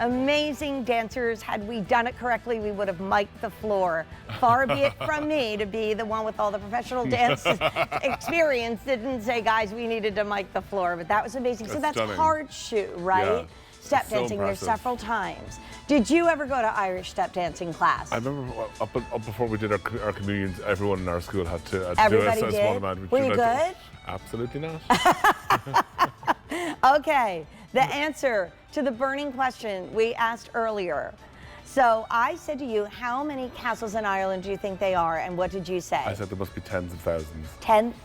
amazing dancers. Had we done it correctly, we would have mic'd the floor. Far be it from me to be the one with all the professional dance experience. Didn't say, guys, we needed to mic the floor, but that was amazing. So that's stunning. hard shoe, right? Yeah. Step So dancing there impressive. several times. Did you ever go to Irish step dancing class? I remember up before we did our communions, everyone in our school had to do Everybody a did? small amount. Were you good? Absolutely not. Okay, the answer to the burning question we asked earlier. So I said to you, how many castles in Ireland do you think they are? And what did you say? I said there must be tens of thousands.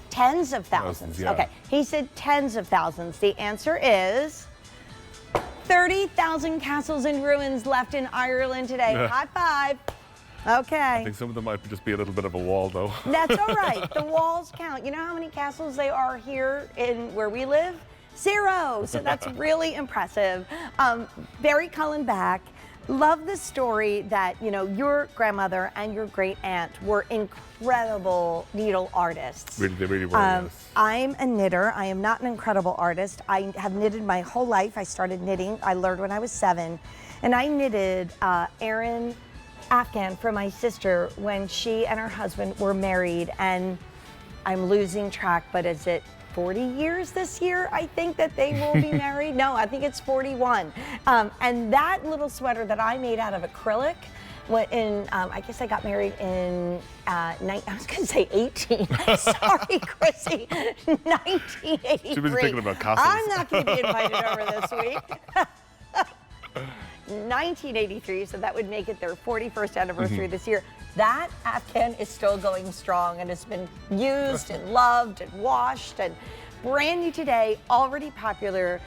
Tens of thousands. Yeah. Okay, he said tens of thousands. The answer is 30,000 castles and ruins left in Ireland today. High five. Okay. I think some of them might just be a little bit of a wall, though. That's all right. The walls count. You know how many castles they are here in where we live? 0. So that's really impressive. Barry Cullen back. Love the story that, you know, your grandmother and your great aunt were incredible needle artists. Really, they really were, yes. I'm a knitter. I am not an incredible artist. I have knitted my whole life. I started knitting. I learned when I was 7. And I knitted Aran Afghan for my sister when she and her husband were married. And I'm losing track, but is it 40 years this year, I think, that they will be married? No, I think it's 41. And that little sweater that I made out of acrylic, I guess I got married in, I was gonna say 18. Sorry, Chrissy, 1983. She was thinking about castles. I'm not gonna be invited over this week. 1983, so that would make it their 41st anniversary this year. That Afghan is still going strong and has been used and loved and washed and brand new today, already popular.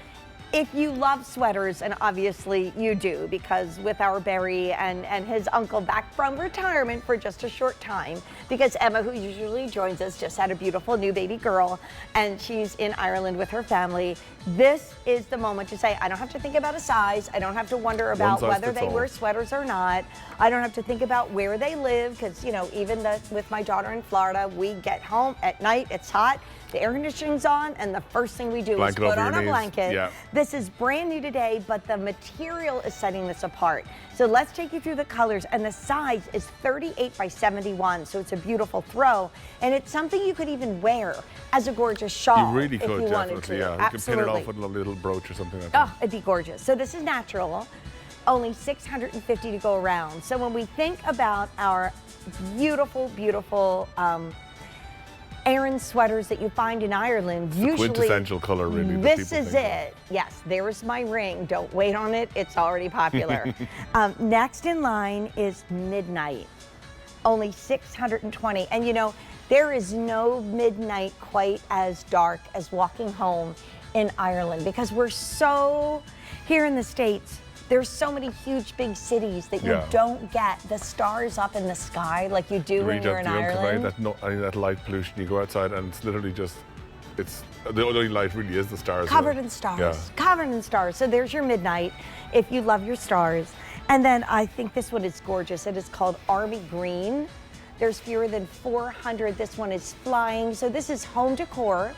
If you love sweaters, and obviously you do, because with our Barry and his uncle back from retirement for just a short time, because Emma, who usually joins us, just had a beautiful new baby girl, and she's in Ireland with her family. This is the moment to say, I don't have to think about a size. I don't have to wonder about whether they wear sweaters or not. I don't have to think about where they live, because, you know, even with my daughter in Florida, we get home at night, it's hot, the air conditioning's on, and the first thing we do is put on a blanket. Yeah. This is brand new today, but the material is setting this apart. So let's take you through the colors, and the size is 38 by 71, so it's a beautiful throw, and it's something you could even wear as a gorgeous shawl. You really if could, you wanted definitely, to. yeah. You could pin it off with a little brooch or something like that. Oh, it'd be gorgeous. So this is natural, only 650 to go around. So when we think about our beautiful, beautiful Aran sweaters that you find in Ireland, it's usually quintessential color, really. This is it. Yes, there's my ring. Don't wait on it. It's already popular. Next in line is midnight. Only 620. And you know, there is no midnight quite as dark as walking home in Ireland, because we're so, here in the States, there's so many huge big cities that you don't get the stars up in the sky like you do when you're in Ireland. That light pollution, you go outside and it's literally just, the only light really is the stars. Covered in stars, covered in stars. So there's your midnight, if you love your stars. And then I think this one is gorgeous. It is called Army Green. There's fewer than 400. This one is flying. So this is home decor.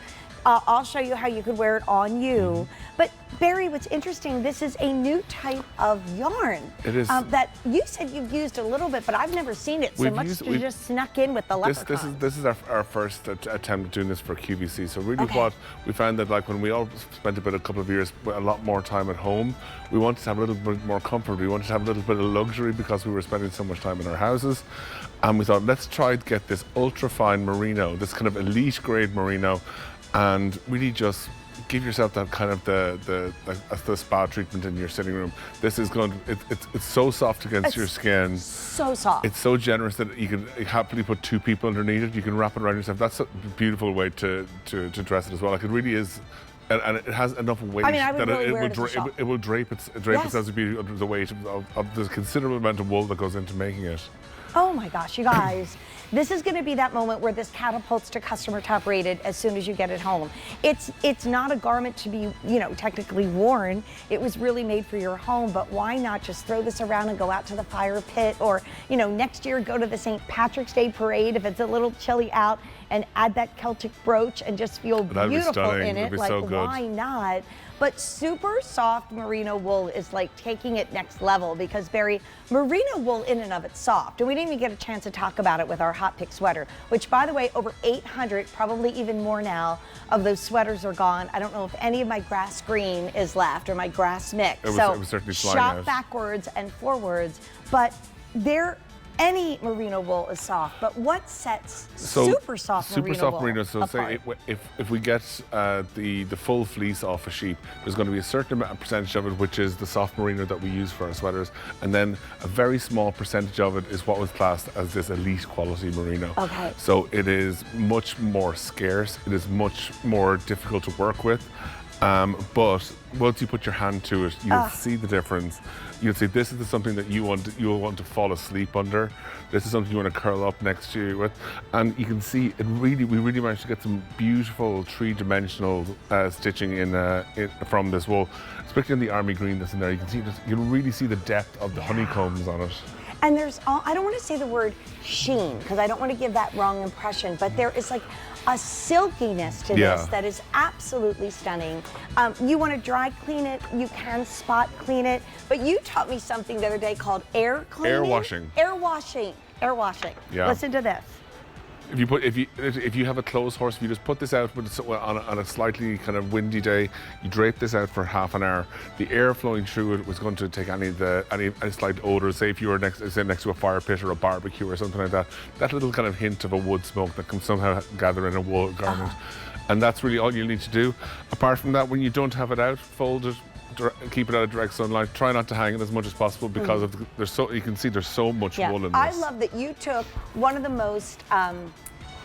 I'll show you how you could wear it on you. But Barry, what's interesting, this is a new type of yarn. It is. That you said you've used a little bit, but I've never seen it so much. You just snuck in with the leprechaun. This is our first attempt at doing this for QVC. So really what we found that, like, when we all spent a couple of years, a lot more time at home, we wanted to have a little bit more comfort. We wanted to have a little bit of luxury because we were spending so much time in our houses. And we thought, let's try to get this ultra fine merino, this kind of elite grade merino, and really just give yourself that kind of the spa treatment in your sitting room. This is going to, it's so soft against your skin. So soft. It's so generous that you can happily put 2 people underneath it. You can wrap it around yourself. That's a beautiful way to dress it as well. Like, it really is. And it has enough weight that it will drape itself as beauty under the weight of the considerable amount of wool that goes into making it. Oh my gosh, you guys. This is going to be that moment where this catapults to customer top rated as soon as you get it home. It's not a garment to be, you know, technically worn. It was really made for your home, but why not just throw this around and go out to the fire pit, or, you know, next year go to the St. Patrick's Day parade if it's a little chilly out, and add that Celtic brooch and just feel beautiful in it. Like, so good. Why not? But super soft merino wool is like taking it next level, because Barry, merino wool in and of it's soft. And we didn't even get a chance to talk about it with our hot pick sweater, which, by the way, over 800, probably even more now, of those sweaters are gone. I don't know if any of my grass green is left, or my grass mix. It was certainly flying shop out. backwards and forwards, but any merino wool is soft, but what sets super soft merino wool So apart? say if we get the full fleece off a sheep, there's going to be a certain percentage of it which is the soft merino that we use for our sweaters, and then a very small percentage of it is what was classed as this elite quality merino. Okay. So it is much more scarce, it is much more difficult to work with, but once you put your hand to it, you'll see the difference. You'll see this is something that you'll want to fall asleep under. This is something you want to curl up next to you with, and you can see we really managed to get some beautiful three-dimensional stitching from this wool, especially in the army green that's in there. You can see you'll really see the depth of the honeycombs on it. And there's I don't want to say the word sheen, because I don't want to give that wrong impression, but there is like a silkiness to this that is absolutely stunning. You want to dry clean it, you can spot clean it, but you taught me something the other day called air cleaning. Air washing. Air washing. Air washing. Yeah. Listen to this. If you have a clothes horse, if you just put this out on a slightly kind of windy day, you drape this out for half an hour. The air flowing through it was going to take any slight odor. Say if you were next to a fire pit or a barbecue or something like that, that little kind of hint of a wood smoke that can somehow gather in a wool garment, and that's really all you need to do. Apart from that, when you don't have it out, fold it. Keep it out of direct sunlight. Try not to hang it as much as possible, because you can see there's so much wool in this. I love that you took one of the most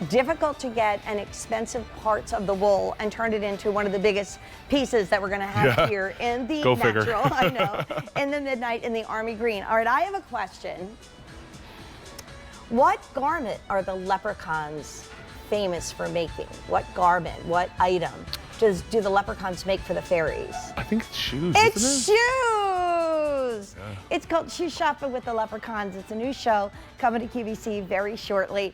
difficult to get and expensive parts of the wool and turned it into one of the biggest pieces that we're going to have here in the natural, I know, in the midnight in the army green. All right, I have a question. What garment are the leprechauns famous for making? What garment, what item do the leprechauns make for the fairies? I think it's shoes. It's isn't it? shoes! Yeah. It's called Shoe Shopping with the Leprechauns. It's a new show coming to QVC very shortly.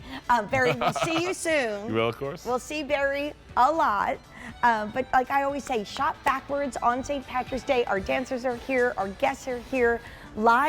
Barry, we'll see you soon. You will, of course. We'll see Barry a lot. But like I always say, shop backwards on St. Patrick's Day. Our dancers are here, our guests are here, live.